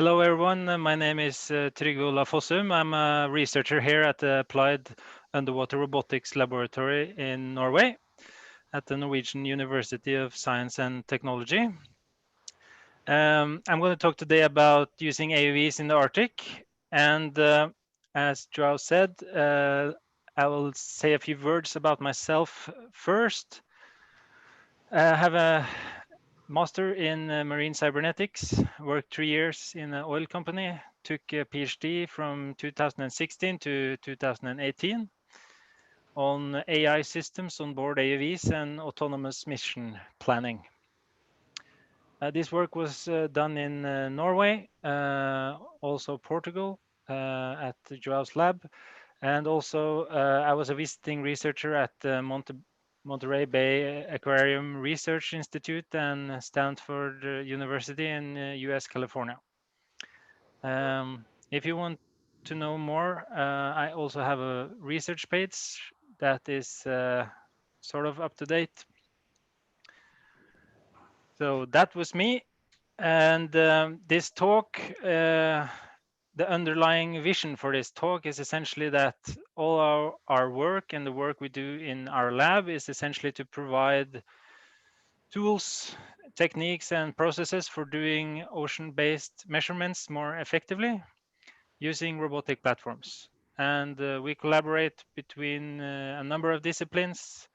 Hello, everyone. My name is Trygve Olav Fossum. I'm a researcher here at the Applied Underwater Robotics Laboratory in Norway at the Norwegian University of Science and Technology. I'm going to talk today about using AUVs in the Arctic. And as Joao said, I will say a few words about myself first. I have a master in marine cybernetics, worked 3 years in an oil company, took a PhD from 2016 to 2018 on AI systems on board AUVs and autonomous mission planning. This work was done in Norway, also Portugal, at Joao's lab, and also I was a visiting researcher at the Monterey Bay Aquarium Research Institute and Stanford University in US, California. If you want to know more, I also have a research page that is sort of up to date. So that was me. And this talk, the underlying vision for this talk is essentially that all our work and the work we do in our lab is essentially to provide tools, techniques, and processes for doing ocean-based measurements more effectively using robotic platforms. And we collaborate between a number of disciplines,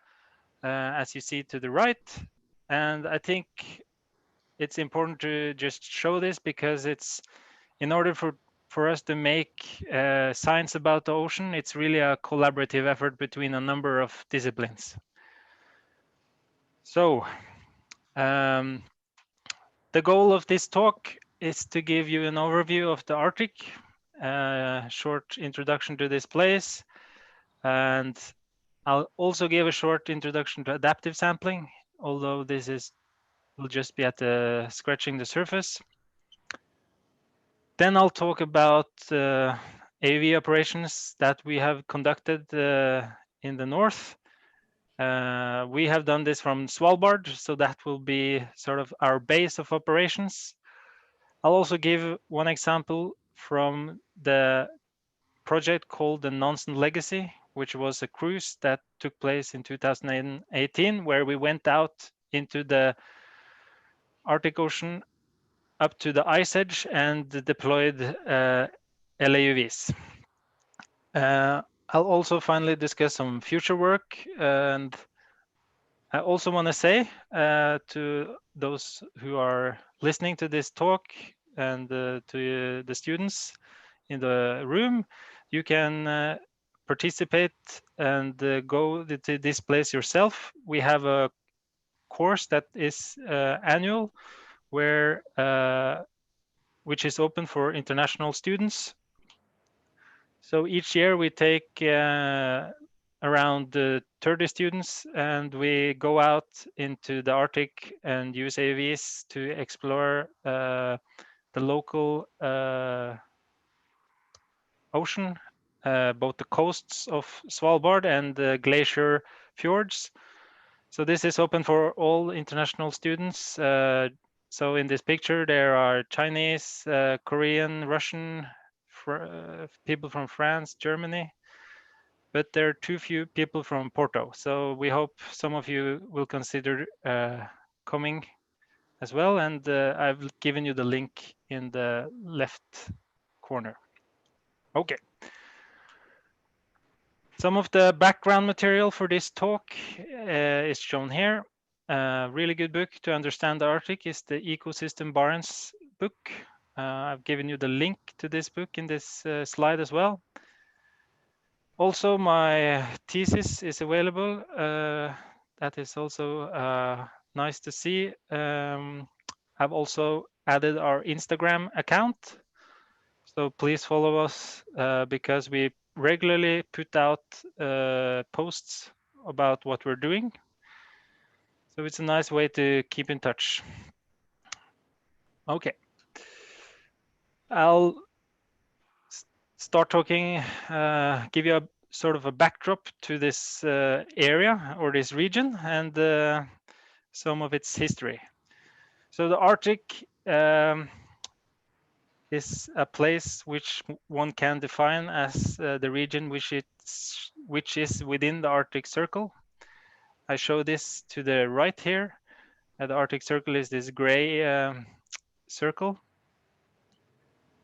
as you see to the right. And I think it's important to just show this because it's in order for us to make science about the ocean, it's really a collaborative effort between a number of disciplines. So the goal of this talk is to give you an overview of the Arctic, short introduction to this place, and I'll also give a short introduction to adaptive sampling, although this will just be at the scratching the surface. Then I'll talk about AUV operations that we have conducted in the north. We have done this from Svalbard, so that will be sort of our base of operations. I'll also give one example from the project called the Nansen Legacy, which was a cruise that took place in 2018, where we went out into the Arctic Ocean up to the ice edge and deployed LAUVs. I'll also finally discuss some future work, and I also want to say to those who are listening to this talk and to the students in the room, you can participate and go to this place yourself. We have a course that is annual, which is open for international students. So each year we take around 30 students and we go out into the Arctic and use AUVs to explore the local ocean, both the coasts of Svalbard and the glacier fjords. So this is open for all international students. So in this picture, there are Chinese, Korean, Russian, people from France, Germany, but there are too few people from Porto. So we hope some of you will consider coming as well. And I've given you the link in the left corner. Okay. Some of the background material for this talk is shown here. A really good book to understand the Arctic is the Ecosystem Barents book. I've given you the link to this book in this slide as well. Also, my thesis is available. That is also nice to see. I've also added our Instagram account. So please follow us because we regularly put out posts about what we're doing. So it's a nice way to keep in touch. Okay. I'll start talking, give you a sort of a backdrop to this area or this region and some of its history. So the Arctic is a place which one can define as the region which is within the Arctic Circle. I show this to the right here. The Arctic Circle is this gray circle.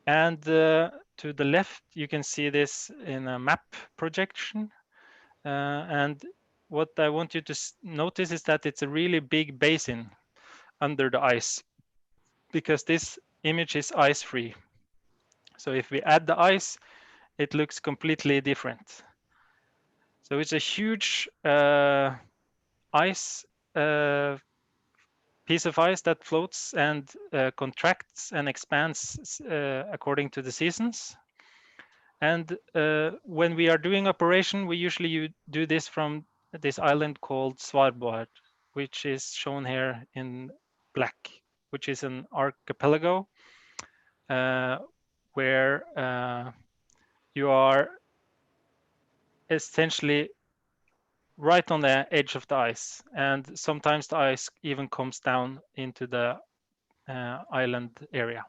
And to the left, you can see this in a map projection. And what I want you to notice is that it's a really big basin under the ice, because this image is ice-free. So if we add the ice, it looks completely different. So it's a huge ice piece of ice that floats and contracts and expands according to the seasons. And when we are doing operation, we usually do this from this island called Svalbard, which is shown here in black, which is an archipelago where you are essentially right on the edge of the ice. And sometimes the ice even comes down into the island area.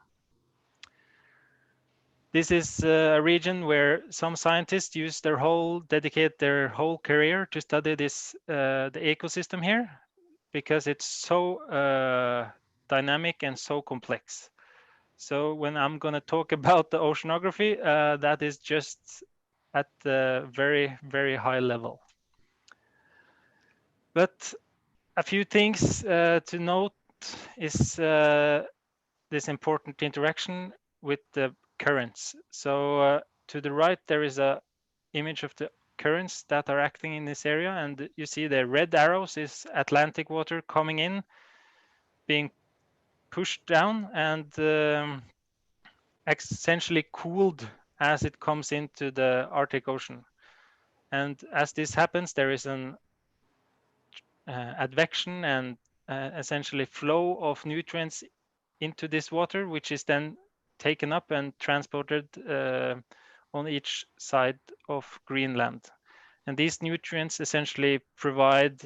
This is a region where some scientists dedicate their whole career to study this, the ecosystem here, because it's so dynamic and so complex. So when I'm going to talk about the oceanography, that is just at the very, very high level. But a few things to note is this important interaction with the currents. So to the right, there is a image of the currents that are acting in this area. And you see the red arrows is Atlantic water coming in, being pushed down and essentially cooled as it comes into the Arctic Ocean. And as this happens, there is an advection and essentially flow of nutrients into this water, which is then taken up and transported on each side of Greenland. And these nutrients essentially provide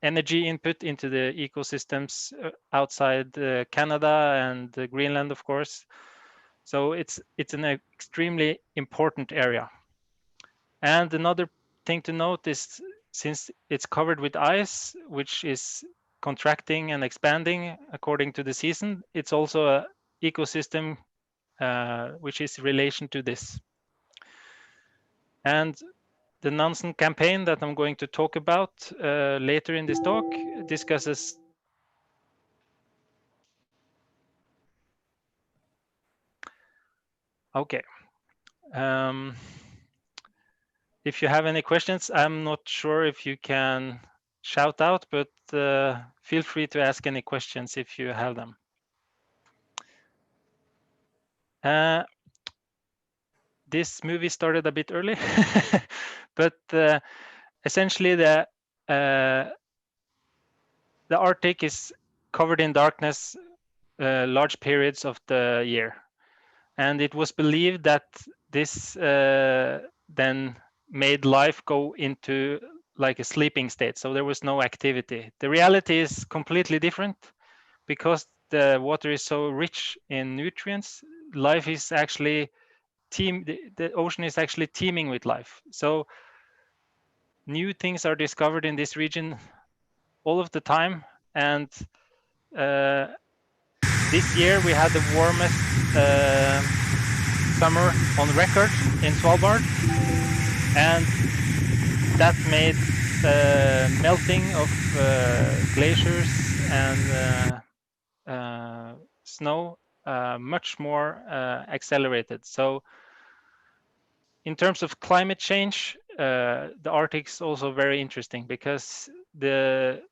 energy input into the ecosystems outside Canada and Greenland, of course. So it's an extremely important area. And another thing to note is, since it's covered with ice, which is contracting and expanding according to the season, it's also an ecosystem which is in relation to this. And the Nansen campaign that I'm going to talk about later in this talk discusses okay. If you have any questions, I'm not sure if you can shout out, but feel free to ask any questions if you have them. This movie started a bit early, but essentially the Arctic is covered in darkness large periods of the year. And it was believed that this then made life go into like a sleeping state. So there was no activity. The reality is completely different, because the water is so rich in nutrients. Life is actually the ocean is actually teeming with life. So new things are discovered in this region all of the time. And this year we had the warmest summer on record in Svalbard, and that made melting of glaciers and snow much more accelerated. So in terms of climate change, the Arctic is also very interesting, because the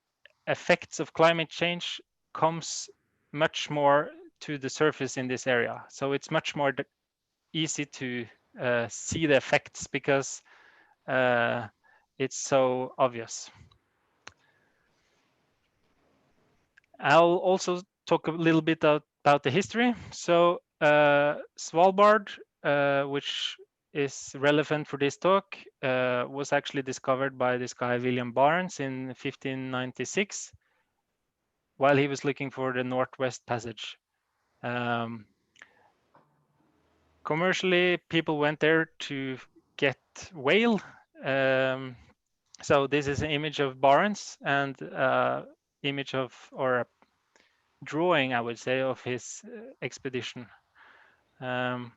effects of climate change comes much more to the surface in this area. So it's much more easy to see the effects, because it's so obvious. I'll also talk a little bit about the history. So Svalbard, which is relevant for this talk, was actually discovered by this guy William Barnes in 1596, while he was looking for the Northwest Passage. Commercially, people went there to get whale. So this is an image of Barents and image of, or a drawing, I would say, of his expedition. And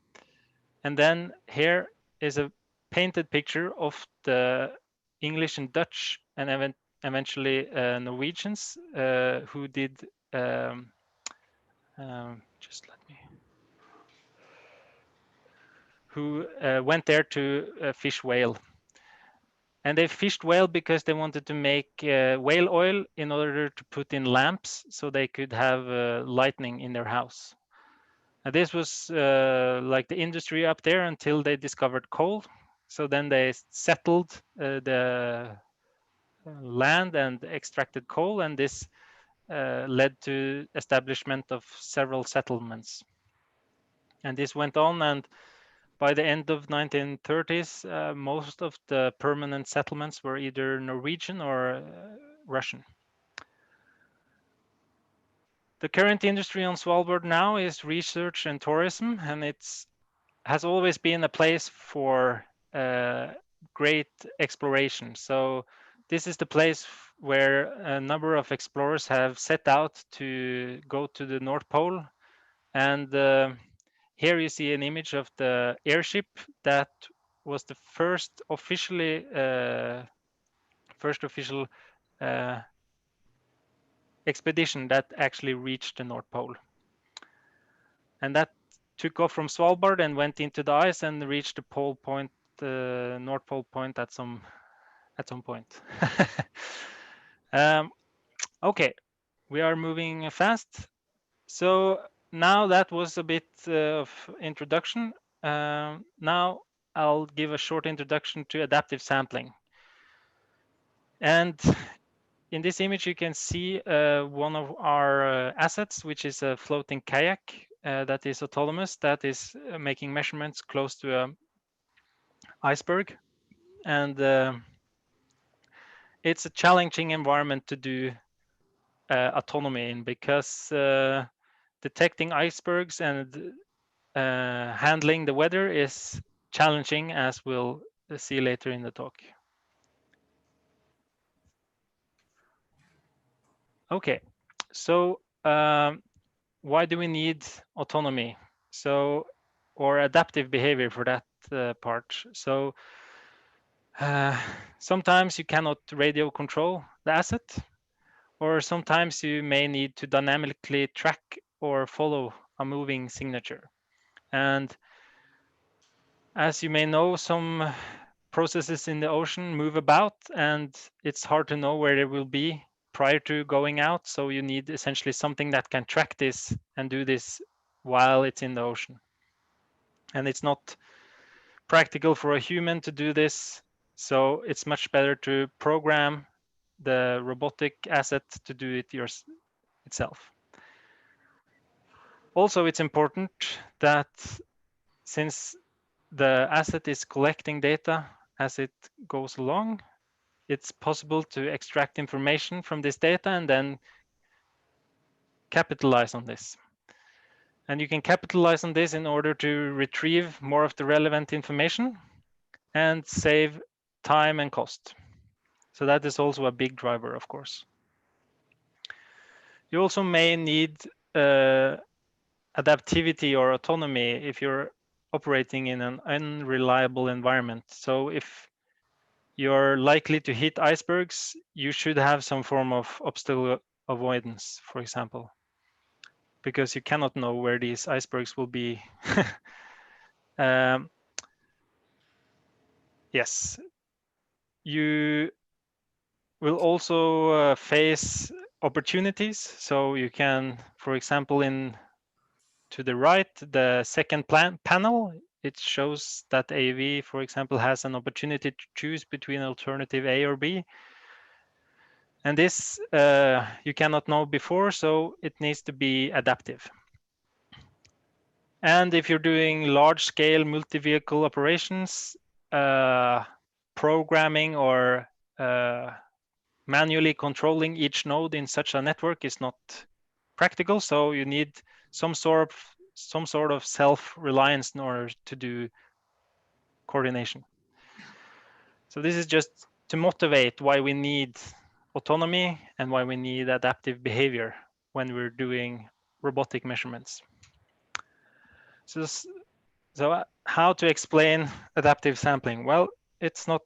then here is a painted picture of the English and Dutch and eventually Norwegians who did, just let me, who went there to fish whale. And they fished whale because they wanted to make whale oil in order to put in lamps so they could have lightning in their house. And this was like the industry up there until they discovered coal. So then they settled the land and extracted coal, and this led to establishment of several settlements. And this went on, and by the end of 1930s, most of the permanent settlements were either Norwegian or Russian. The current industry on Svalbard now is research and tourism, and it's has always been a place for great exploration. So this is the place where a number of explorers have set out to go to the North Pole. And here you see an image of the airship that was the first official expedition that actually reached the North Pole. And that took off from Svalbard and went into the ice and reached the pole point, North Pole point at some point. Okay, we are moving fast. So now that was a bit of introduction. Now I'll give a short introduction to adaptive sampling. And in this image, you can see one of our assets, which is a floating kayak that is autonomous, that is making measurements close to an iceberg. And it's a challenging environment to do autonomy in, because detecting icebergs and handling the weather is challenging, as we'll see later in the talk. Okay, so why do we need autonomy? So, or adaptive behavior for that part. So sometimes you cannot radio control the asset, or sometimes you may need to dynamically track or follow a moving signature. And as you may know, some processes in the ocean move about, and it's hard to know where they will be prior to going out. So you need essentially something that can track this and do this while it's in the ocean. And it's not practical for a human to do this. So it's much better to program the robotic asset to do it itself. Also, it's important that since the asset is collecting data as it goes along, it's possible to extract information from this data and then capitalize on this. And you can capitalize on this in order to retrieve more of the relevant information and save time and cost. So that is also a big driver, of course. You also may need adaptivity or autonomy if you're operating in an unreliable environment. So if you're likely to hit icebergs, you should have some form of obstacle avoidance, for example, because you cannot know where these icebergs will be. Yes, you will also face opportunities. So you can, for example, to the right, the second panel, it shows that AUV, for example, has an opportunity to choose between alternative A or B. And this you cannot know before, so it needs to be adaptive. And if you're doing large-scale multi-vehicle operations, programming or manually controlling each node in such a network is not practical. So you need some sort some sort of self-reliance in order to do coordination. So this is just to motivate why we need autonomy and why we need adaptive behavior when we're doing robotic measurements. So how to explain adaptive sampling? Well, it's not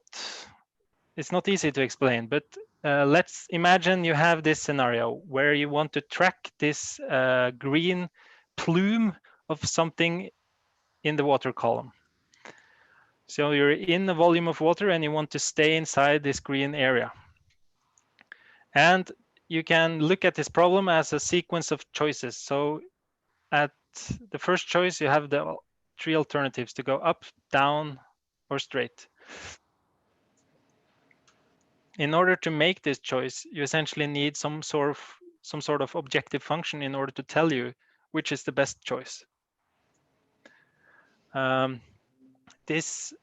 easy to explain, but let's imagine you have this scenario where you want to track this green plume of something in the water column. So you're in a volume of water and you want to stay inside this green area. And you can look at this problem as a sequence of choices. So at the first choice, you have the 3 alternatives to go up, down, or straight. In order to make this choice, you essentially need some sort of objective function in order to tell you which is the best choice. This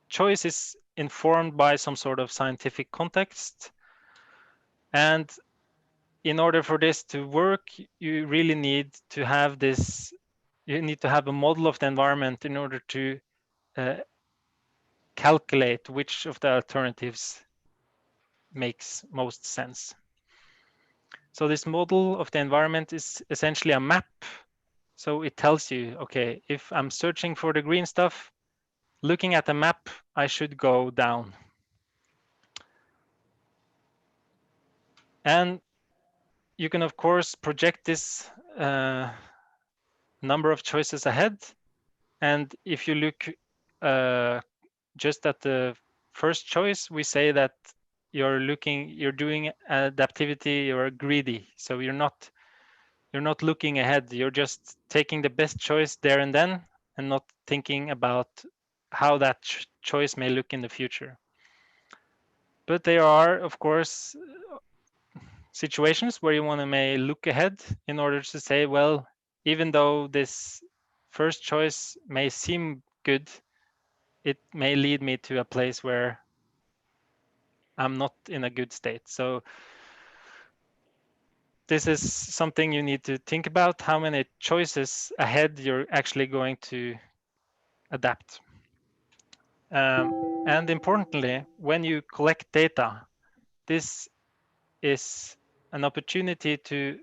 choice is informed by some sort of scientific context. And in order for this to work, you really need to have this, you need to have a model of the environment in order to calculate which of the alternatives makes most sense. So this model of the environment is essentially a map. So it tells you, okay, if I'm searching for the green stuff, looking at the map, I should go down. And you can, of course, project this number of choices ahead. And if you look just at the first choice, we say that you're doing adaptivity, you're greedy. So you're not looking ahead. You're just taking the best choice there and then and not thinking about how that choice may look in the future. But there are, of course, situations where you want to may look ahead in order to say, well, even though this first choice may seem good, it may lead me to a place where I'm not in a good state. So this is something you need to think about, how many choices ahead you're actually going to adapt. And importantly, when you collect data, this is an opportunity to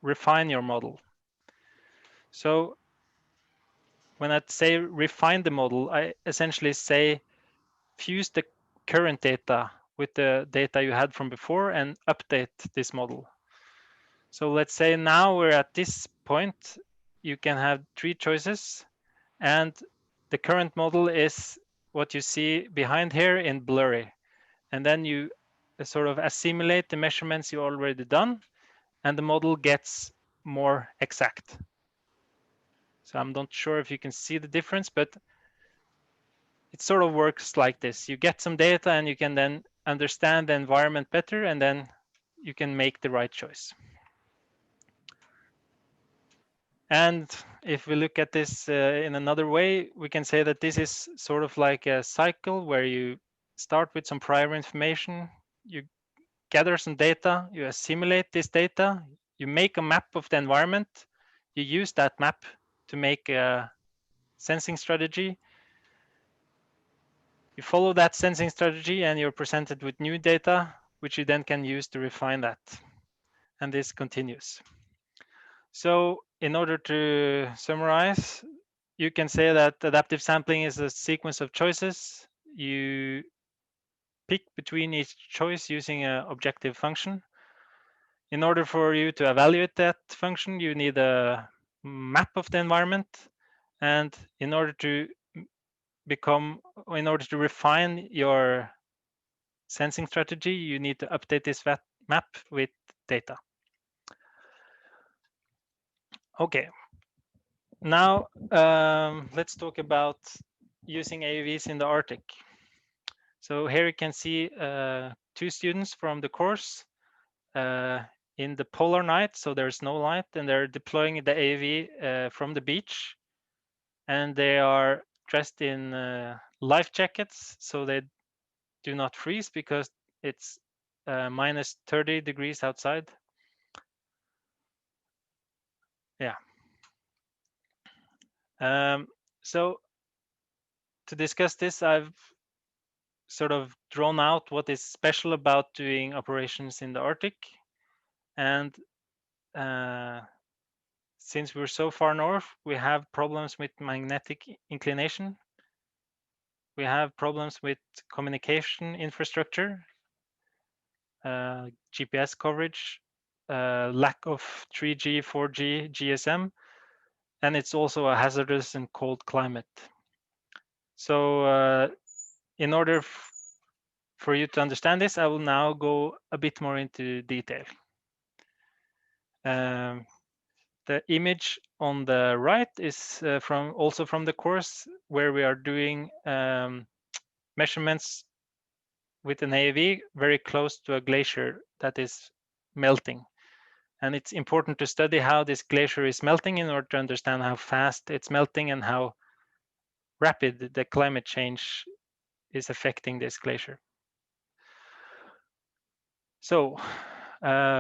refine your model. So when I say refine the model, I essentially say fuse the current data with the data you had from before and update this model. So let's say now we're at this point, you can have 3 choices, and the current model is what you see behind here in blurry. And then you sort of assimilate the measurements you already done, and the model gets more exact. So I'm not sure if you can see the difference, but it sort of works like this. You get some data and you can then understand the environment better, and then you can make the right choice. And if we look at this in another way, we can say that this is sort of like a cycle where you start with some prior information, you gather some data, you assimilate this data, you make a map of the environment, you use that map to make a sensing strategy. You follow that sensing strategy and you're presented with new data, which you then can use to refine that. And this continues. So in order to summarize, you can say that adaptive sampling is a sequence of choices. You pick between each choice using an objective function. In order for you to evaluate that function, you need a map of the environment. And in order to refine your sensing strategy, you need to update this map with data. Okay. Now, let's talk about using AUVs in the Arctic. So here you can see 2 students from the course in the polar night, so there's no light, and they're deploying the AUV from the beach. And they are dressed in life jackets, so they do not freeze because it's minus 30 degrees outside. Yeah. So to discuss this, I've sort of drawn out what is special about doing operations in the Arctic. And since we're so far north, we have problems with magnetic inclination. We have problems with communication infrastructure, GPS coverage, lack of 3G, 4G, GSM, and it's also a hazardous and cold climate. So in order for you to understand this, I will now go a bit more into detail. The image on the right is also from the course where we are doing measurements with an AUV very close to a glacier that is melting. And it's important to study how this glacier is melting in order to understand how fast it's melting and how rapid the climate change is affecting this glacier. So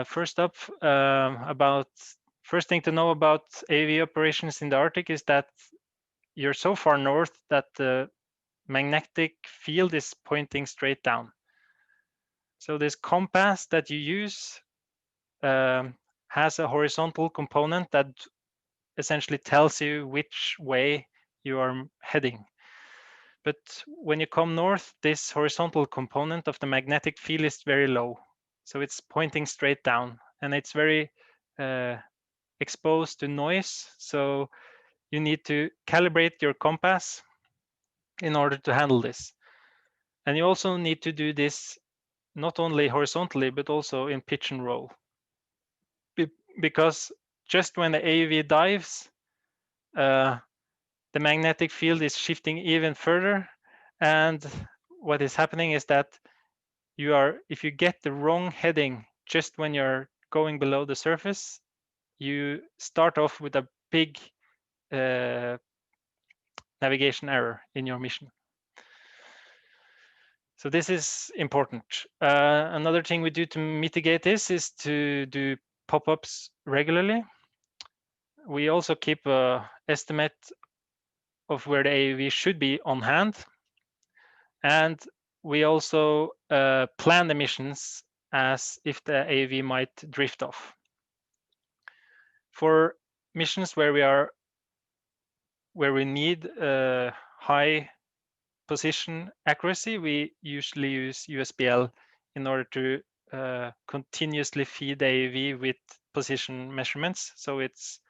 first up, first thing to know about AUV operations in the Arctic is that you're so far north that the magnetic field is pointing straight down. So this compass that you use has a horizontal component that essentially tells you which way you are heading. But when you come north, this horizontal component of the magnetic field is very low. So it's pointing straight down, and it's very exposed to noise. So you need to calibrate your compass in order to handle this. And you also need to do this not only horizontally, but also in pitch and roll. Because just when the AUV dives, the magnetic field is shifting even further. And what is happening is that if you get the wrong heading just when you're going below the surface, you start off with a big navigation error in your mission. So this is important. Another thing we do to mitigate this is to do pop-ups regularly. We also keep an estimate of where the AUV should be on hand. And we also plan the missions as if the AUV might drift off. For missions where we need high position accuracy, we usually use USBL in order to continuously feed the AUV with position measurements, so it's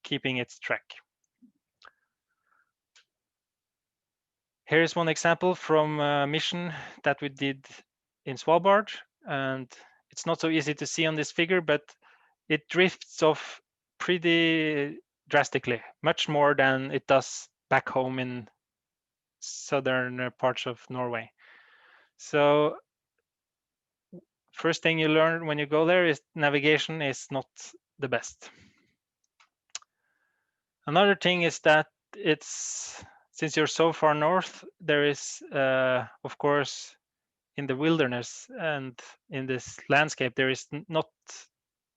keeping its track. Here is one example from a mission that we did in Svalbard, and it's not so easy to see on this figure, but it drifts off pretty drastically, much more than it does back home in southern parts of Norway. So first thing you learn when you go there is navigation is not the best. Another thing is that since you're so far north, there is, of course, in the wilderness and in this landscape, there is not,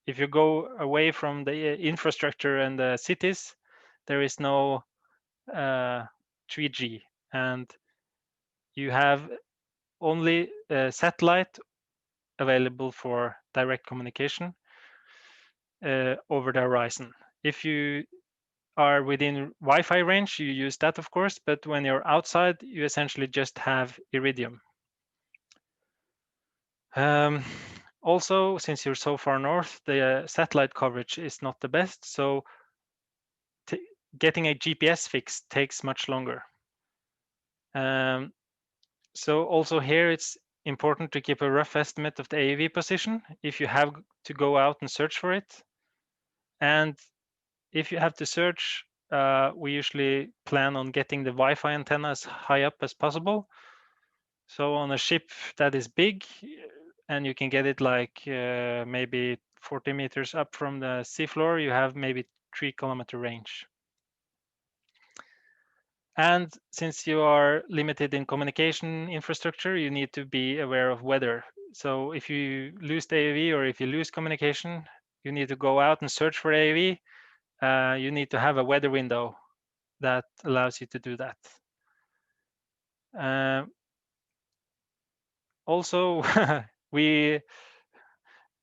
if you go away from the infrastructure and the cities, there is no 3G, and you have only satellite available for direct communication over the horizon. If you are within Wi-Fi range, you use that, of course, but when you're outside, you essentially just have Iridium. Also, since you're so far north, the satellite coverage is not the best, so getting a GPS fix takes much longer. So also here, it's important to keep a rough estimate of the AUV position if you have to go out and search for it. And if you have to search, we usually plan on getting the Wi-Fi antenna as high up as possible. So on a ship that is big, and you can get it like maybe 40 meters up from the seafloor, you have maybe 3-kilometer range. And since you are limited in communication infrastructure, you need to be aware of weather. So if you lose the AUV or if you lose communication, you need to go out and search for AUV. You need to have a weather window that allows you to do that. Also, we,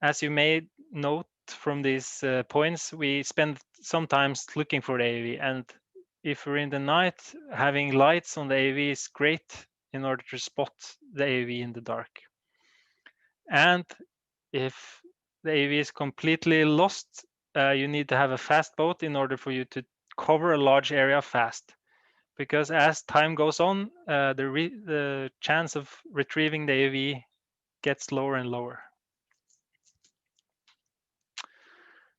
as you may note from these points, we spend sometimes looking for the AUV, and if we're in the night, having lights on the AUV is great in order to spot the AUV in the dark. And if the AUV is completely lost, you need to have a fast boat in order for you to cover a large area fast. Because as time goes on, the chance of retrieving the AUV gets lower and lower.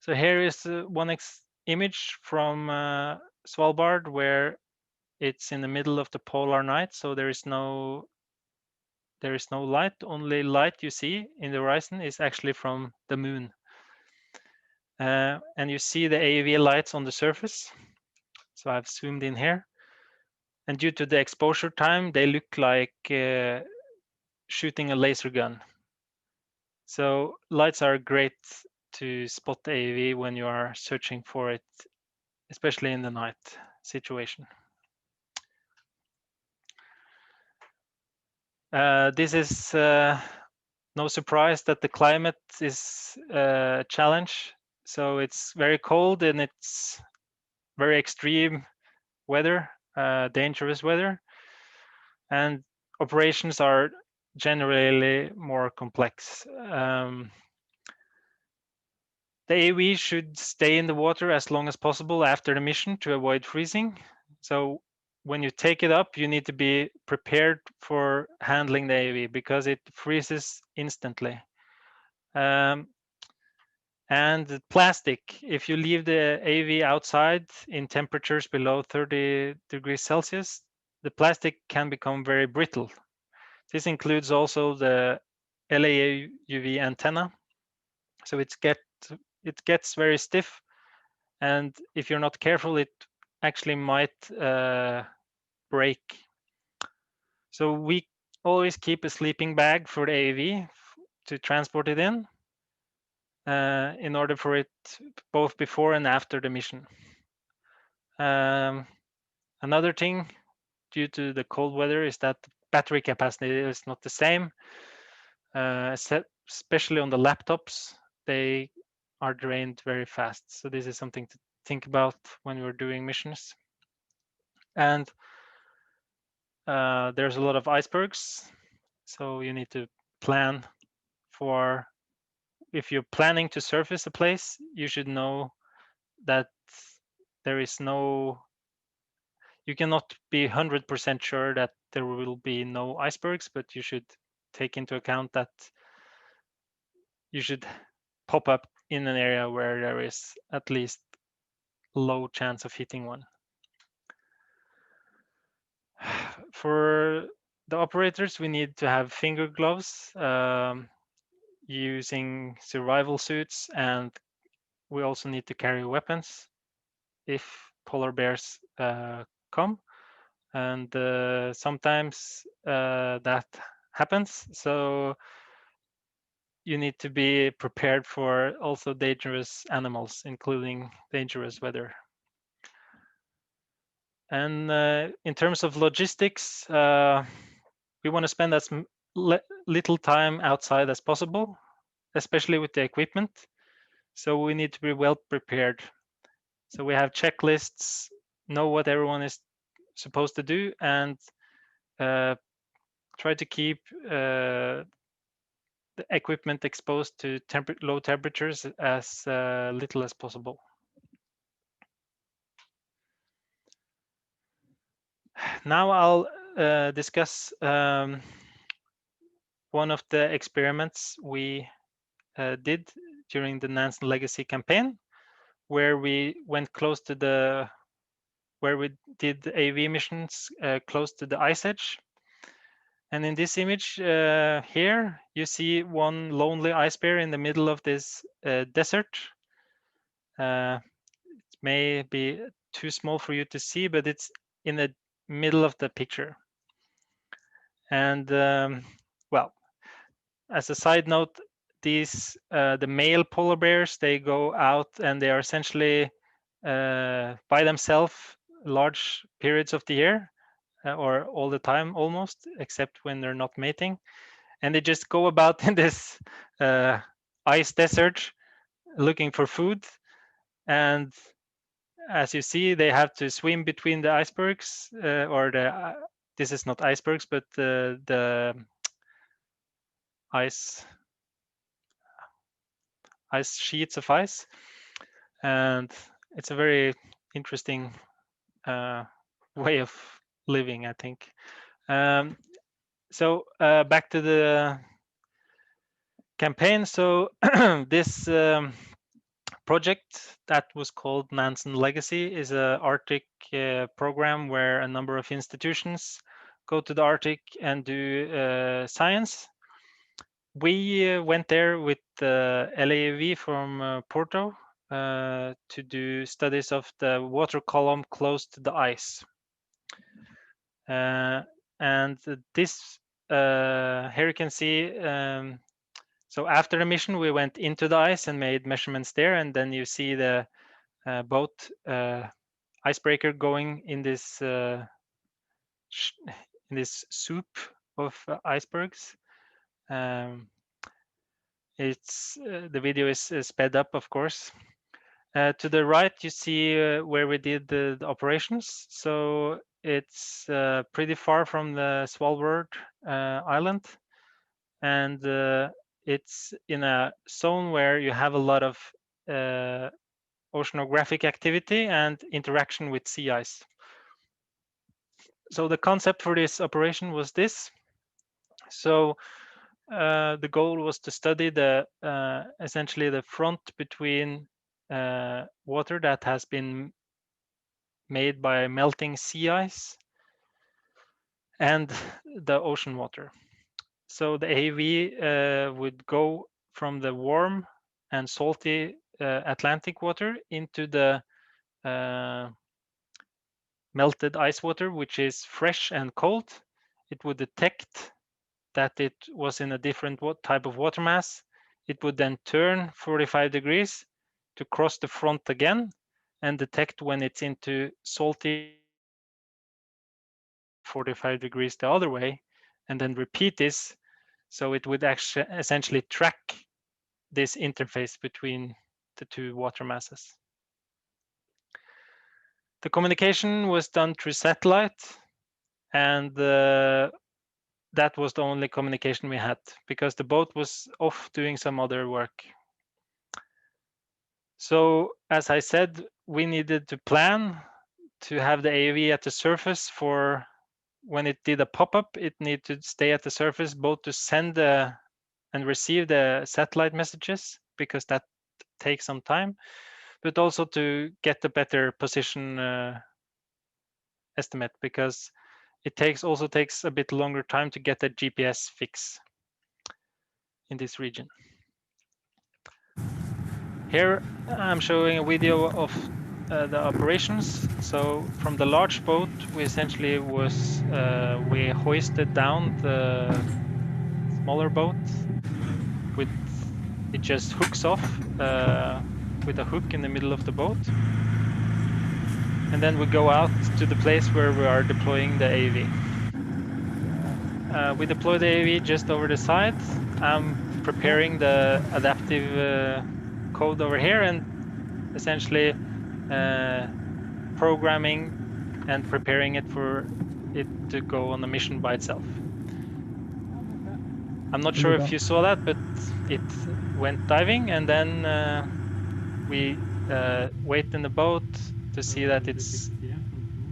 So here is one image from Svalbard, where it's in the middle of the polar night, so there is no light. Only light you see in the horizon is actually from the moon. And you see the AUV lights on the surface. So I've zoomed in here. And due to the exposure time, they look like shooting a laser gun. So lights are great to spot the AUV when you are searching for it, especially in the night situation. This is no surprise that the climate is a challenge. So it's very cold and it's very extreme weather, dangerous weather, and operations are generally more complex. The AUV should stay in the water as long as possible after the mission to avoid freezing. So when you take it up, you need to be prepared for handling the AUV because it freezes instantly. And the plastic, if you leave the AUV outside in temperatures below 30 degrees Celsius, the plastic can become very brittle. This includes also the LAUV antenna. So it gets very stiff, and if you're not careful, it actually might break. So we always keep a sleeping bag for the AUV to transport it in order for it both before and after the mission. Another thing due to the cold weather is that battery capacity is not the same, especially on the laptops. They are drained very fast. So this is something to think about when you're doing missions. And there's a lot of icebergs. So you need to plan for, if you're planning to surface a place, you should know that there is no, you cannot be 100% sure that there will be no icebergs, but you should take into account that you should pop up in an area where there is at least low chance of hitting one. For the operators, we need to have finger gloves, using survival suits, and we also need to carry weapons if polar bears come. And sometimes that happens. So you need to be prepared for also dangerous animals, including dangerous weather. And in terms of logistics, we want to spend as little time outside as possible, especially with the equipment. So we need to be well prepared. So we have checklists, know what everyone is supposed to do, and try to keep the equipment exposed to low temperatures as little as possible. Now I'll discuss one of the experiments we did during the Nansen Legacy campaign, where we went close to where we did AUV missions close to the ice edge. And in this image here, you see one lonely ice bear in the middle of this desert. It may be too small for you to see, but it's in the middle of the picture. And well, as a side note, these the male polar bears, they go out and they are essentially by themselves large periods of the year, or all the time almost, except when they're not mating. And they just go about in this ice desert looking for food. And as you see, they have to swim between the icebergs, or this is not icebergs, but the ice sheets of ice. And it's a very interesting way of living, I think. So back to the campaign. So this project that was called Nansen Legacy is an Arctic program where a number of institutions go to the Arctic and do science. We went there with the LAUV from Porto to do studies of the water column close to the ice. And this, here you can see, so after the mission, we went into the ice and made measurements there. And then you see the boat icebreaker going in this soup of icebergs. It's the video is sped up, of course. To the right, you see where we did the operations. So it's pretty far from the Svalbard island, and it's in a zone where you have a lot of oceanographic activity and interaction with sea ice. So the concept for this operation was this. So the goal was to study the essentially the front between water that has been made by melting sea ice and the ocean water. So the AUV would go from the warm and salty Atlantic water into the melted ice water, which is fresh and cold. It would detect that it was in a different type of water mass. It would then turn 45 degrees to cross the front again and detect when it's into salty 45 degrees the other way, and then repeat this. So it would actually essentially track this interface between the two water masses. The communication was done through satellite, and that was the only communication we had because the boat was off doing some other work. So as I said, we needed to plan to have the AUV at the surface for when it did a pop-up, it needed to stay at the surface both to send and receive the satellite messages, because that takes some time, but also to get a better position estimate, because it also takes a bit longer time to get a GPS fix in this region. Here I'm showing a video of the operations. So from the large boat, we essentially we hoisted down the smaller boat with it just hooks off with a hook in the middle of the boat, and then we go out to the place where we are deploying the AUV. We deploy the AUV just over the side. I'm preparing the adaptive code over here and essentially programming and preparing it for it to go on a mission by itself. I'm not sure if you saw that, but it went diving, and then we wait in the boat to see that it's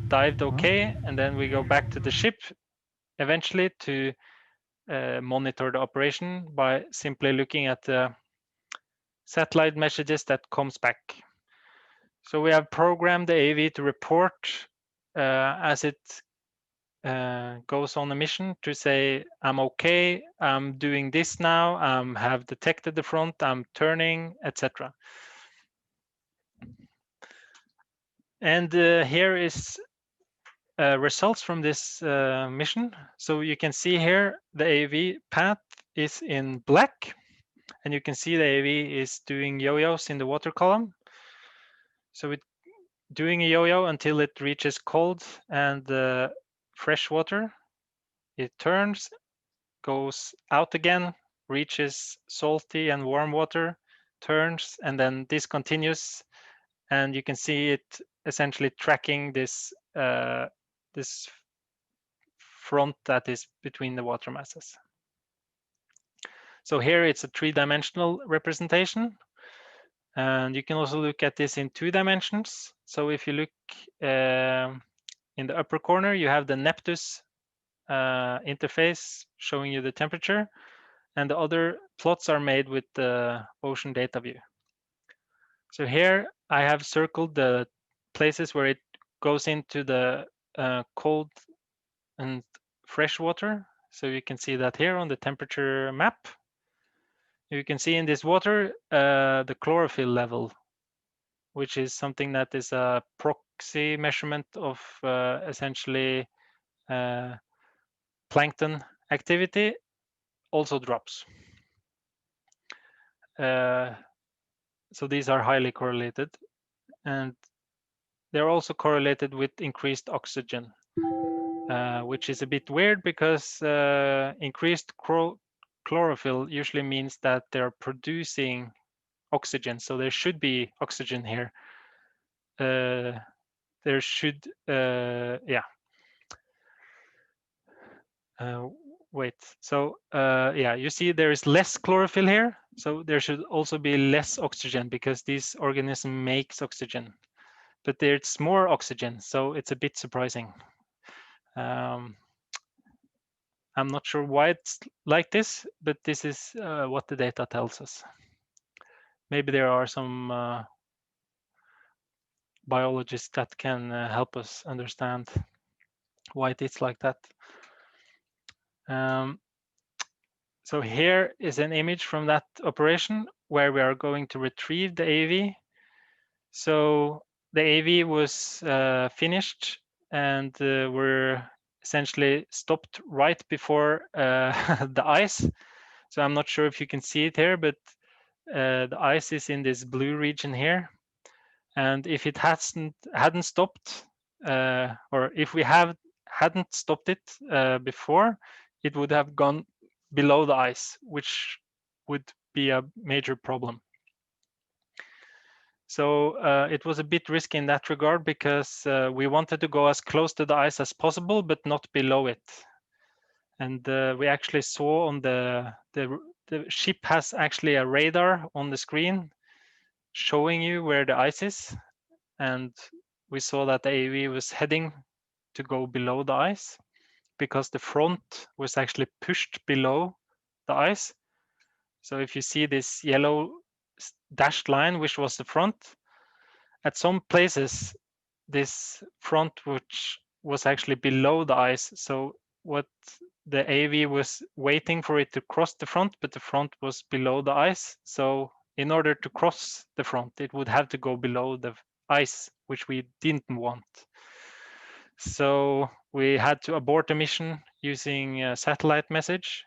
dived okay, and then we go back to the ship eventually to monitor the operation by simply looking at the satellite messages that comes back. So we have programmed the AUV to report as it goes on a mission to say, I'm okay, I'm doing this now, have detected the front, I'm turning, etc. And here is results from this mission. So you can see here the AUV path is in black, and you can see the AUV is doing yo-yos in the water column. So it doing a yo-yo until it reaches cold and fresh water. It turns, goes out again, reaches salty and warm water, turns, and then this continues. And you can see it essentially tracking this this front that is between the water masses. So here it's a three-dimensional representation. And you can also look at this in 2 dimensions. So if you look in the upper corner, you have the Neptus interface showing you the temperature. And the other plots are made with the ocean data view. So here I have circled the places where it goes into the cold and fresh water. So you can see that here on the temperature map. You can see in this water the chlorophyll level, which is something that is a proxy measurement of essentially plankton activity, also drops. So these are highly correlated, and they're also correlated with increased oxygen, which is a bit weird because increased chlorophyll usually means that they're producing oxygen. So there should be oxygen here. There should, yeah. Wait, so yeah, you see there is less chlorophyll here. So there should also be less oxygen because this organism makes oxygen. But there's more oxygen, so it's a bit surprising. I'm not sure why it's like this, but this is what the data tells us. Maybe there are some biologists that can help us understand why it is like that. So here is an image from that operation where we are going to retrieve the AUV. So the AUV was finished and we're essentially stopped right before the ice. So I'm not sure if you can see it here, but the ice is in this blue region here. And if it hadn't stopped, or if we hadn't stopped it before, it would have gone below the ice, which would be a major problem. So it was a bit risky in that regard because we wanted to go as close to the ice as possible, but not below it. And we actually saw on the ship has actually a radar on the screen showing you where the ice is. And we saw that the AUV was heading to go below the ice because the front was actually pushed below the ice. So if you see this yellow dashed line, which was the front, at some places, this front which was actually below the ice. So what the AUV was waiting for it to cross the front, but the front was below the ice. So in order to cross the front, it would have to go below the ice, which we didn't want. So we had to abort the mission using a satellite message.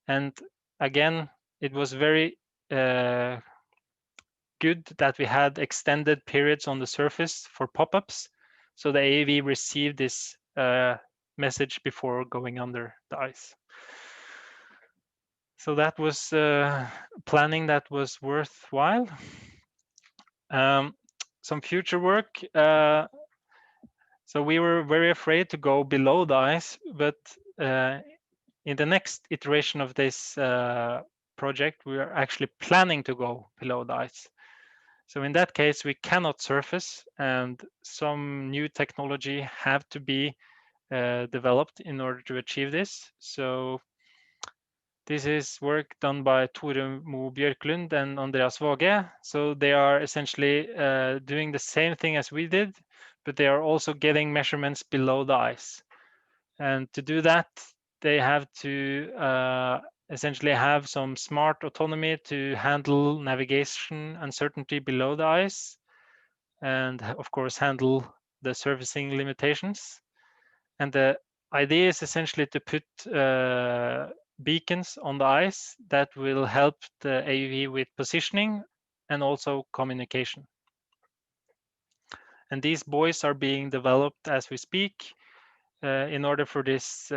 And again, it was very good that we had extended periods on the surface for pop-ups. So the AUV received this message before going under the ice. So that was planning that was worthwhile. Some future work. So we were very afraid to go below the ice, but in the next iteration of this project, we are actually planning to go below the ice. So in that case, we cannot surface, and some new technology have to be developed in order to achieve this. So this is work done by Tore Mo Bjørklund and Andreas Våge. So they are essentially doing the same thing as we did, but they are also getting measurements below the ice. And to do that, they have to essentially have some smart autonomy to handle navigation uncertainty below the ice, and of course handle the surfacing limitations. And the idea is essentially to put beacons on the ice that will help the AUV with positioning and also communication. And these buoys are being developed as we speak in order for this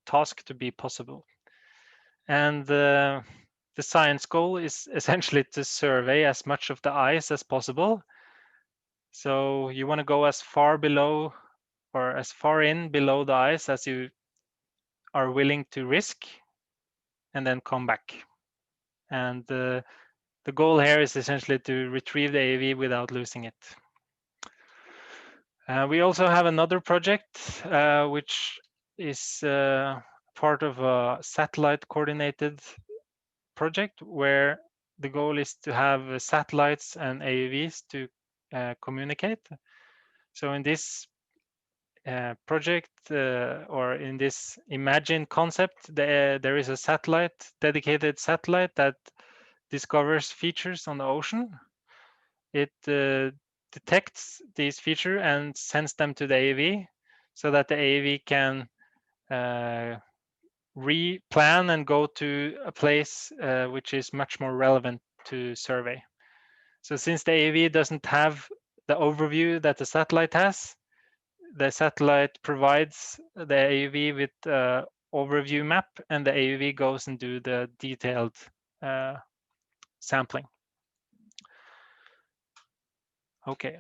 task to be possible. And the science goal is essentially to survey as much of the ice as possible. So you want to go as far below or as far in below the ice as you are willing to risk, and then come back. And the goal here is essentially to retrieve the AUV without losing it. We also have another project which is part of a satellite coordinated project where the goal is to have satellites and AUVs to communicate. So in this project or in this imagined concept, there is a satellite, dedicated satellite that discovers features on the ocean. It detects these features and sends them to the AUV so that the AUV can replan and go to a place which is much more relevant to survey. So since the AUV doesn't have the overview that the satellite has, the satellite provides the AUV with an overview map, and the AUV goes and do the detailed sampling. Okay,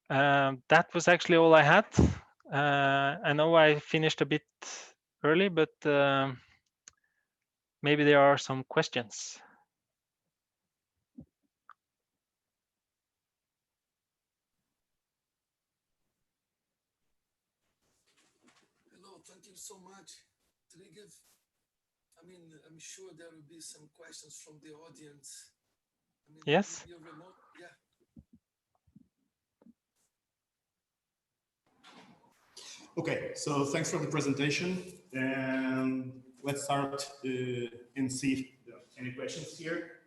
that was actually all I had. I know I finished a bit early, but maybe there are some questions. Hello, thank you so much, Trygve. I mean, I'm sure there will be some questions from the audience. I mean, yes. You're remote, yeah. Okay, so thanks for the presentation. And let's start and see if there are any questions here.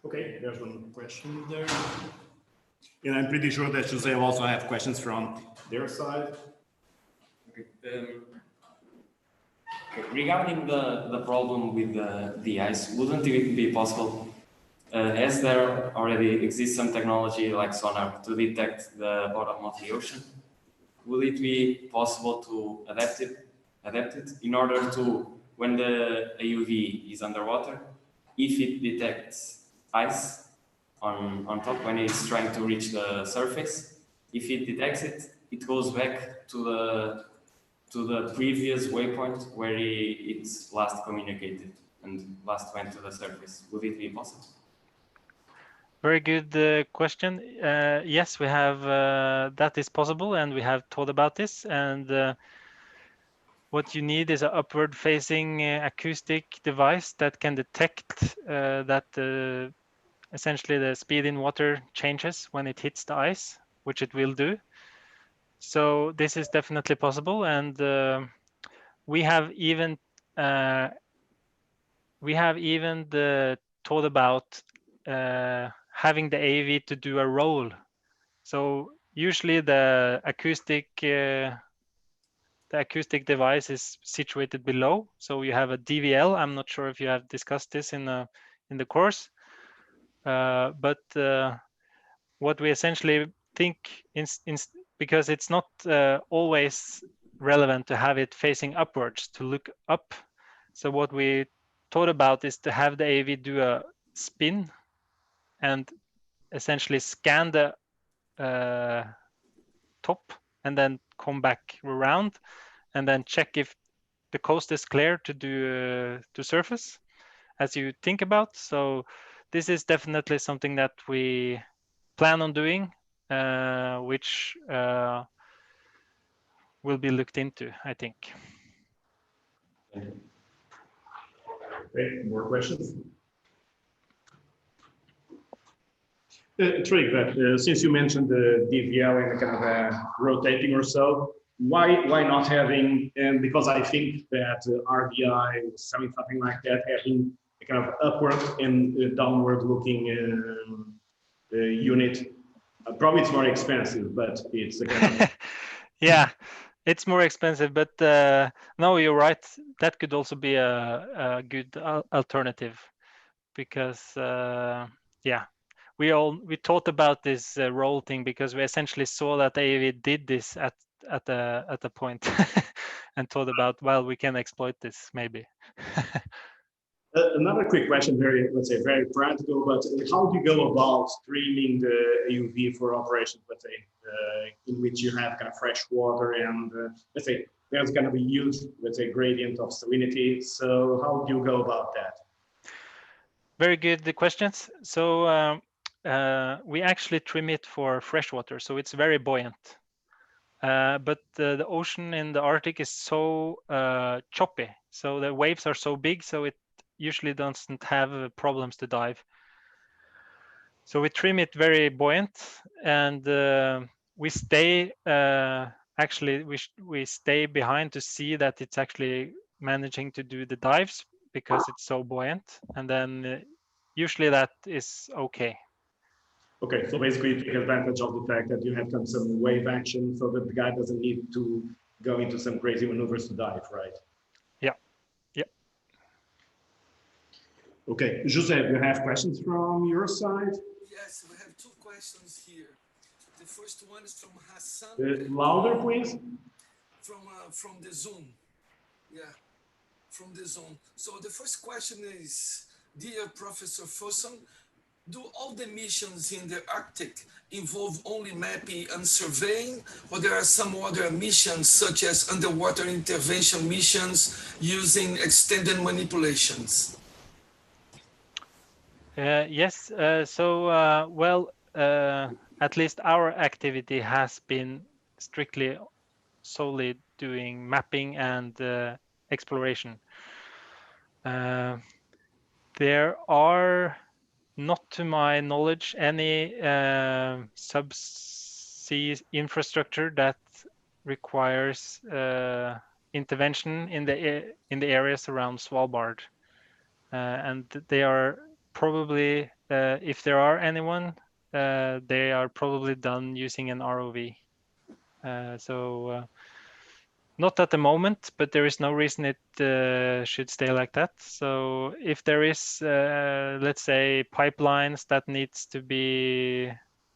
Okay, there's one question there. And I'm pretty sure that Jose will also have questions from their side. Okay. Regarding the problem with the ice, wouldn't it be possible, as there already exists some technology like sonar to detect the bottom of the ocean, will it be possible to adapt it in order to, when the AUV is underwater, if it detects ice on top when it's trying to reach the surface, if it detects it, it goes back to the previous waypoint where it's last communicated and last went to the surface. Would it be possible? Very good question. Yes, we have that is possible, and we have thought about this. And what you need is an upward-facing acoustic device that can detect that essentially the speed in water changes when it hits the ice, which it will do. So this is definitely possible, and we have even thought about having the AUV to do a roll. So usually the acoustic device is situated below. So you have a DVL. I'm not sure if you have discussed this in the course, but what we essentially think because it's not always relevant to have it facing upwards to look up. So what we thought about is to have the AUV do a spin and essentially scan the top and then come back around and then check if the coast is clear to do to surface as you think about. So this is definitely something that we plan on doing, which will be looked into, I think. Okay, more questions? Trygve, since you mentioned the DVL and kind of rotating or so, why not having, and because I think that RBI was selling something like that, having a kind of upward and downward looking unit. Probably it's more expensive, but it's a kind of... Yeah, it's more expensive, but no, you're right. That could also be a good alternative because, yeah, we thought about this role thing because we essentially saw that AUV did this at a point and thought about, well, we can exploit this maybe. Another quick question, very, let's say, very practical, but how do you go about streaming the AUV for operations, let's say, in which you have kind of fresh water and, let's say, there's going to be huge, let's say, gradient of salinity. So how do you go about that? Very good questions. So we actually trim it for freshwater, so it's very buoyant. But the ocean in the Arctic is so choppy, so the waves are so big, so it usually doesn't have problems to dive. So we trim it very buoyant, and we stay actually we stay behind to see that it's actually managing to do the dives because it's so buoyant, and then usually that is okay. Okay, so basically you take advantage of the fact that you have done some wave action so that the guy doesn't need to go into some crazy maneuvers to dive, right? Yeah, yeah. Okay, Jose, do you have questions from your side? Yes, we have 2 questions here. The first one is from Hassan. Louder, please. From the Zoom. Yeah, from the Zoom. So the first question is, dear Professor Fossum, do all the missions in the Arctic involve only mapping and surveying, or there are some other missions such as underwater intervention missions using extended manipulations? Yes, well, at least our activity has been strictly solely doing mapping and exploration. There are, not to my knowledge, any subsea infrastructure that requires intervention in the areas around Svalbard, and they are probably, if there are anyone, they are probably done using an ROV. Not at the moment, but there is no reason it should stay like that. So if there is, let's say, pipelines that needs to be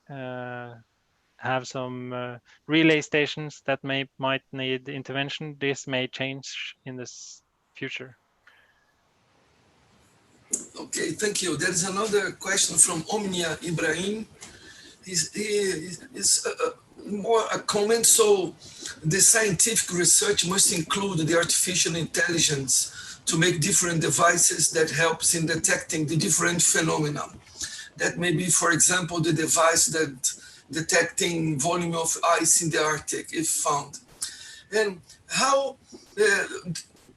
have some relay stations that might need intervention, this may change in this future. Okay, thank you. There's another question from Omnia Ibrahim. It's more a comment. So the scientific research must include the artificial intelligence to make different devices that helps in detecting the different phenomena. That may be, for example, the device that detecting volume of ice in the Arctic if found. And how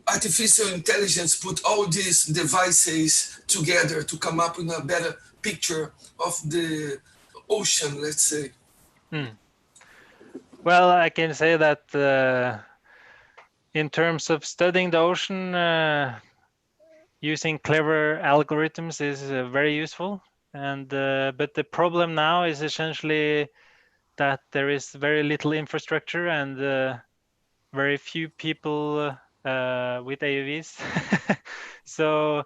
artificial intelligence put all these devices together to come up with a better picture of the ocean, let's say? Well, I can say that in terms of studying the ocean, using clever algorithms is very useful. And but the problem now is essentially that there is very little infrastructure and very few people with AUVs. So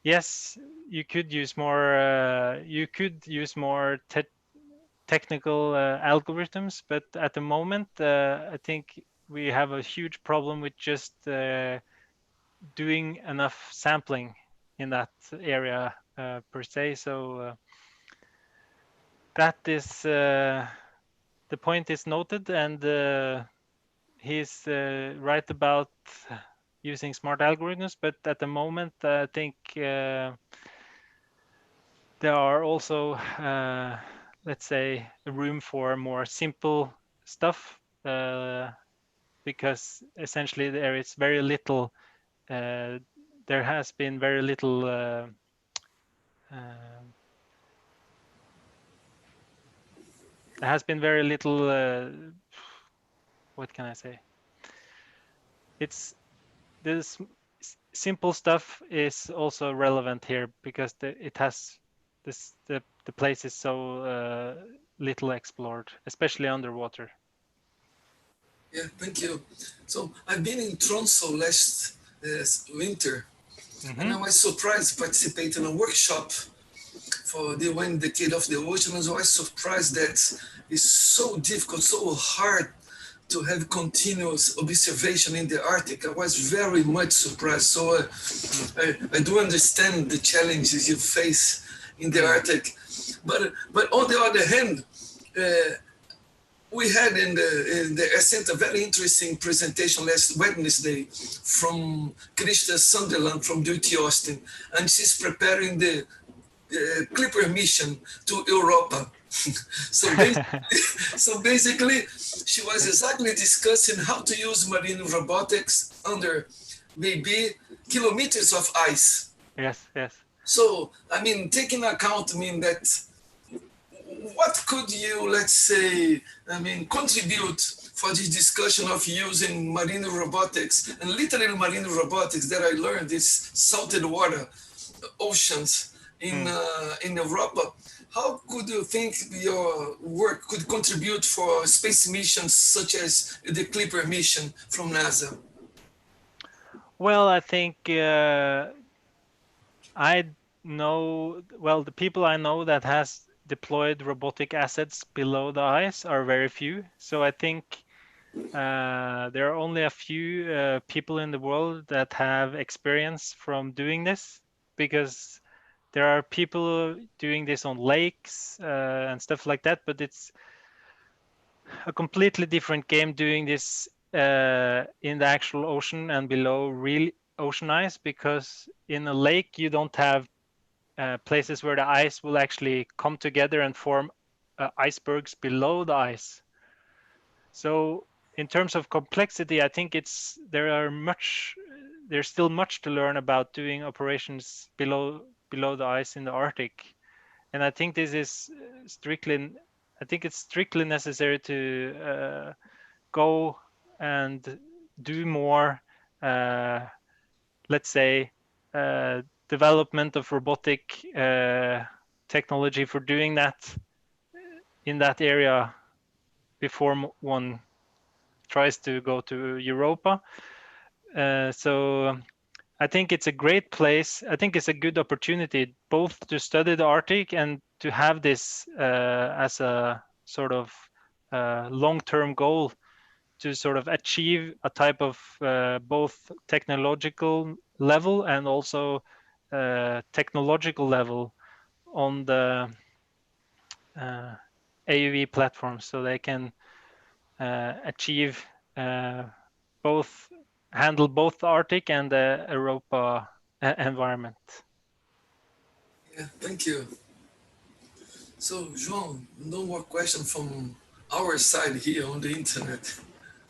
yes, you could use more. You could use more technical algorithms, but at the moment, I think we have a huge problem with just doing enough sampling in that area per se. So that is the point is noted, and he's right about using smart algorithms. But at the moment, I think there are also, let's say, room for more simple stuff because essentially there is very little. There has been very little. There has been very little. What can I say? It's this simple stuff is also relevant here because it has this the place is so little explored, especially underwater. Yeah, thank you. So I've been in Tromsø last winter, and I was surprised to participate in a workshop for the one decade of the ocean. I was surprised that it's so difficult, so hard to have continuous observation in the Arctic. I was very much surprised. So I do understand the challenges you face in the Arctic. But on the other hand, we had in the Ascent a very interesting presentation last Wednesday from Krista Sunderland from Duty Austin, and she's preparing the Clipper mission to Europa. so, so basically, she was exactly discussing how to use marine robotics under maybe kilometers of ice. Yes, yes. So, I mean, taking account, I mean, that what could you, let's say, I mean, contribute for this discussion of using marine robotics and literally marine robotics that I learned is salted water, oceans in Europa. How could you think your work could contribute for space missions such as the Clipper mission from NASA? Well, I think I know, well, the people I know that has deployed robotic assets below the ice are very few. So I think there are only a few people in the world that have experience from doing this, because there are people doing this on lakes and stuff like that, but it's a completely different game doing this in the actual ocean and below real ocean ice, because in a lake you don't have places where the ice will actually come together and form icebergs below the ice. So in terms of complexity, I think there's still much to learn about doing operations below the ice in the Arctic. And I think this is it's strictly necessary to go and do more, let's say, development of robotic technology for doing that in that area before one tries to go to Europa. So I think it's a great place. I think it's a good opportunity both to study the Arctic and to have this as a sort of long-term goal to sort of achieve a type of both technological level and also technological level on the AUV platform, so they can achieve handle both the Arctic and the Europa environment. Yeah, thank you. So, João, no more question from our side here on the internet.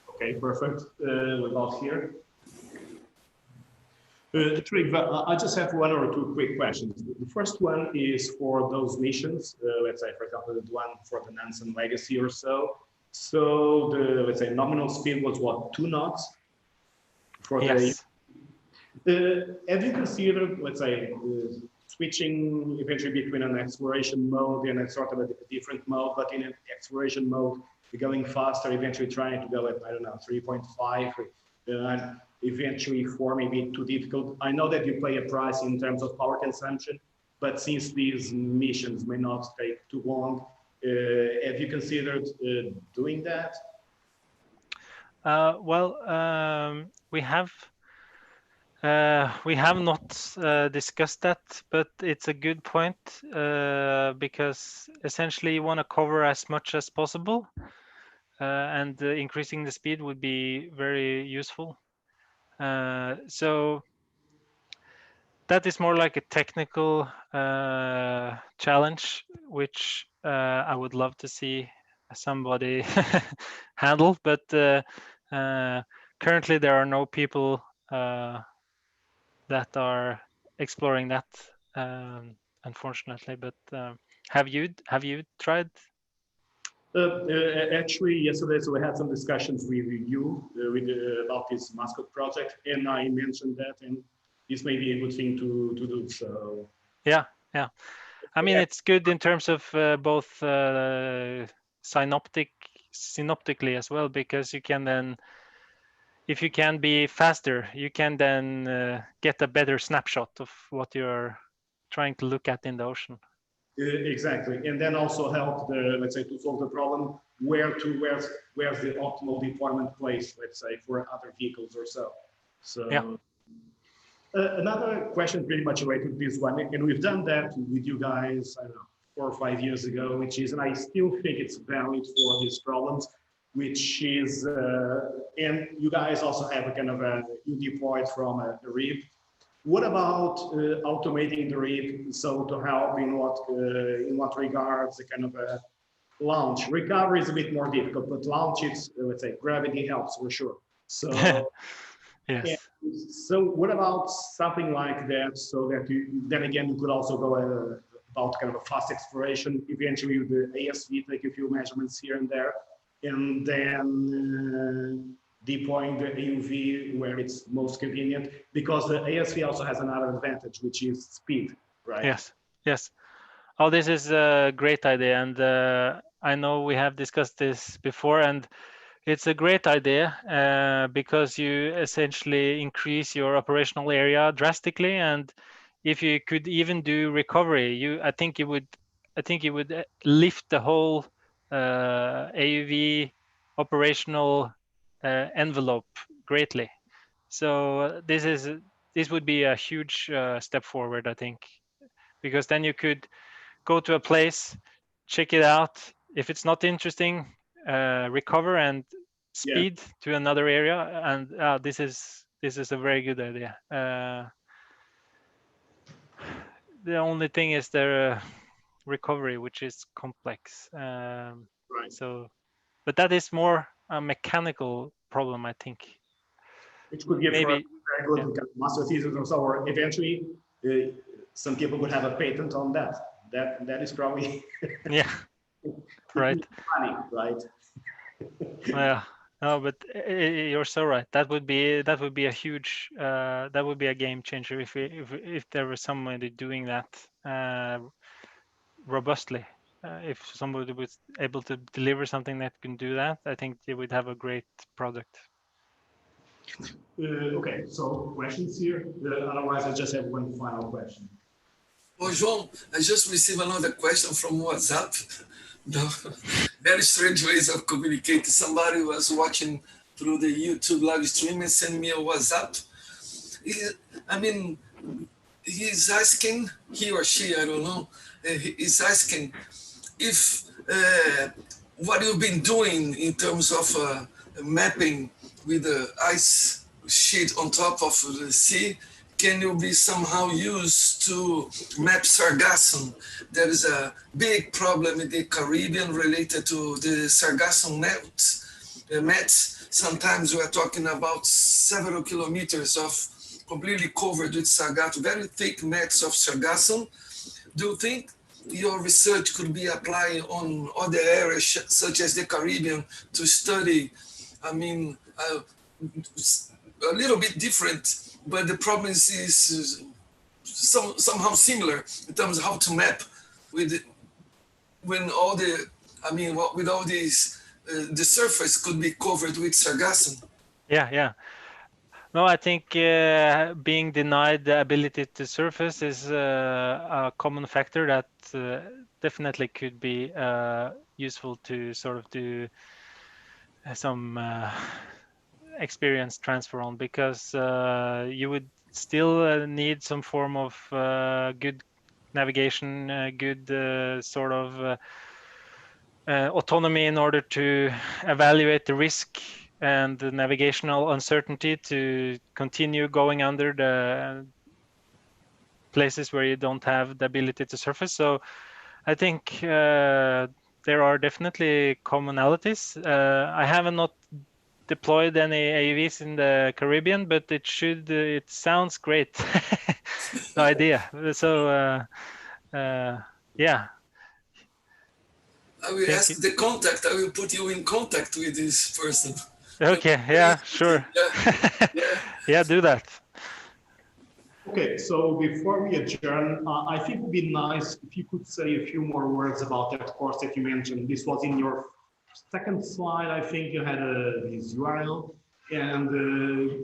Okay, perfect. Without here. Trygve, I just have one or two quick questions. The first one is for those missions, let's say, for example, the one for the Nansen Legacy or so. So the, let's say, nominal speed was what, 2 knots? For yes. Have you considered, let's say, switching eventually between an exploration mode and a sort of a different mode, but in an exploration mode, going faster, eventually trying to go at, I don't know, 3.5, and eventually 4 maybe too difficult? I know that you pay a price in terms of power consumption, but since these missions may not take too long, have you considered doing that? We have not discussed that, but it's a good point because essentially you want to cover as much as possible, and increasing the speed would be very useful. So that is more like a technical challenge, which I would love to see somebody handle, but currently there are no people that are exploring that, unfortunately. But have you tried? Actually, yesterday, so we had some discussions with you about this mascot project, and I mentioned that, and this may be a good thing to do. So yeah. I mean, it's good in terms of both synoptically as well, because you can then, if you can be faster, you can then get a better snapshot of what you're trying to look at in the ocean. Exactly, and then also help the, let's say, to solve the problem where's the optimal deployment place, let's say, for other vehicles or so. Yeah. So another question pretty much related to this one, and we've done that with you guys, I don't know, 4 or 5 years ago, which is, and I still think it's valid for these problems, which is, and you guys also have a kind of a, you deployed from a RIB. What about automating the RIB, so to help in what regards the kind of a launch? Recovery is a bit more difficult, but launch, it's, let's say, gravity helps for sure. So, Yes. so what about something like that, so that you, then again, you could also go about kind of a fast exploration, eventually with the ASV, take a few measurements here and there, and then deploying the AUV where it's most convenient, because the ASV also has another advantage, which is speed, right? Yes. Yes. Oh, this is a great idea, and I know we have discussed this before, and it's a great idea because you essentially increase your operational area drastically, and if you could even do recovery, I think you would lift the whole AUV operational envelope greatly. So this would be a huge step forward, I think, because then you could go to a place, check it out. If it's not interesting, recover and speed to another area. And this is a very good idea. The only thing is the recovery, which is complex. Right. So, but that is more a mechanical problem, I think. Which could give maybe for very good master thesis or so, or eventually some people would have a patent on that. That is probably yeah, right. funny, right? Yeah. No, but you're so right. That would be a huge that would be a game changer if there was somebody doing that robustly. If somebody was able to deliver something that can do that, I think they would have a great product. Okay, so questions here. Otherwise, I just have one final question. Oh, João, I just received another question from WhatsApp. Very strange ways of communicating. Somebody was watching through the YouTube live stream and sent me a WhatsApp. He's asking, he or she, I don't know, is asking if what you've been doing in terms of mapping with the ice sheet on top of the sea, can you be somehow used to map sargassum? There is a big problem in the Caribbean related to the sargassum mats. Sometimes we are talking about several kilometers of completely covered with sargassum, very thick mats of sargassum. Do you think your research could be applied on other areas such as the Caribbean to study, a little bit different, but the problem is somehow similar in terms of how to map with all these, the surface could be covered with sargassum. Yeah. No, I think being denied the ability to surface is a common factor that definitely could be useful to sort of do some experience transfer on, because you would still need some form of good navigation, good sort of autonomy in order to evaluate the risk and the navigational uncertainty to continue going under the places where you don't have the ability to surface. So I think there are definitely commonalities. I have not deployed any AUVs in the Caribbean, but it sounds great, the idea. So yeah. I will ask the contact. I will put you in contact with this person. Okay, yeah, sure. Yeah, do that. Okay, so before we adjourn, I think it would be nice if you could say a few more words about that course that you mentioned. This was in your second slide, I think you had this URL. And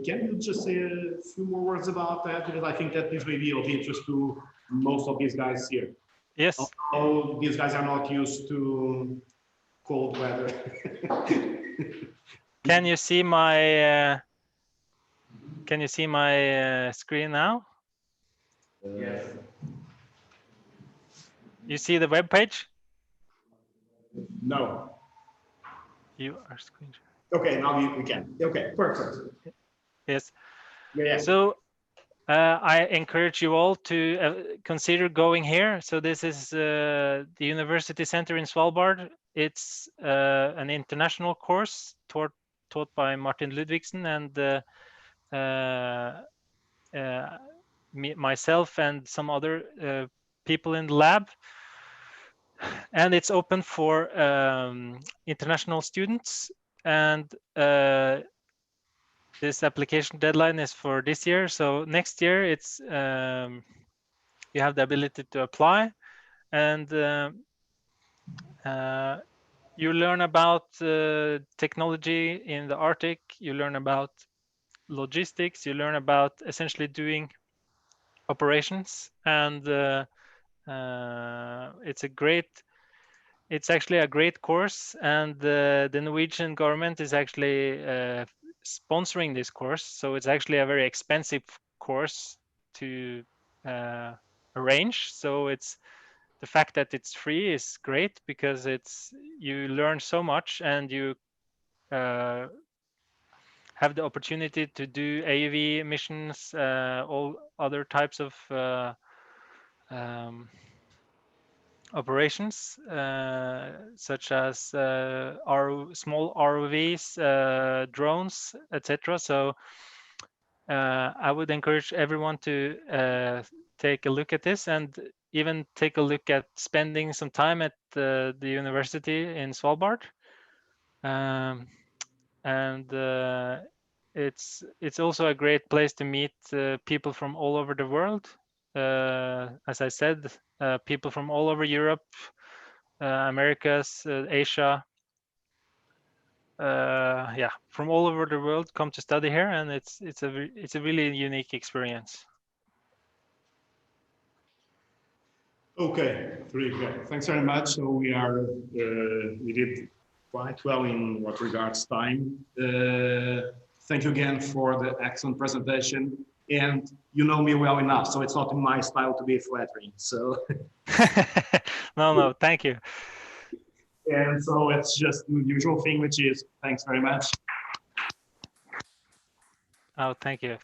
can you just say a few more words about that? Because I think that this may be of interest to most of these guys here. Yes. Oh, these guys are not used to cold weather. Can you see my screen now? Yes. You see the web page? No. You are screen. Okay, now we can. Okay, perfect. Yes. Yeah. So I encourage you all to consider going here. So this is the University Center in Svalbard. It's an international course taught by Martin Ludvigsen and myself and some other people in the lab. And it's open for international students. And this application deadline is for this year. So next year, it's you have the ability to apply, and you learn about technology in the Arctic. You learn about logistics. You learn about essentially doing operations, and it's actually a great course, and the Norwegian government is actually sponsoring this course. So it's actually a very expensive course to arrange. So it's the fact that it's free is great because you learn so much, and you have the opportunity to do AUV missions, all other types of operations, such as small ROVs, drones, etc. So I would encourage everyone to take a look at this, and even take a look at spending some time at the university in Svalbard. And it's also a great place to meet people from all over the world. As I said, people from all over Europe, Americas, Asia, from all over the world come to study here, and it's a really unique experience. Okay, Trygve, thanks very much. So we did quite well in what regards time. Thank you again for the excellent presentation. And you know me well enough, so it's not in my style to be flattering. So no, thank you. And so it's just the usual thing, which is thanks very much. Oh, thank you.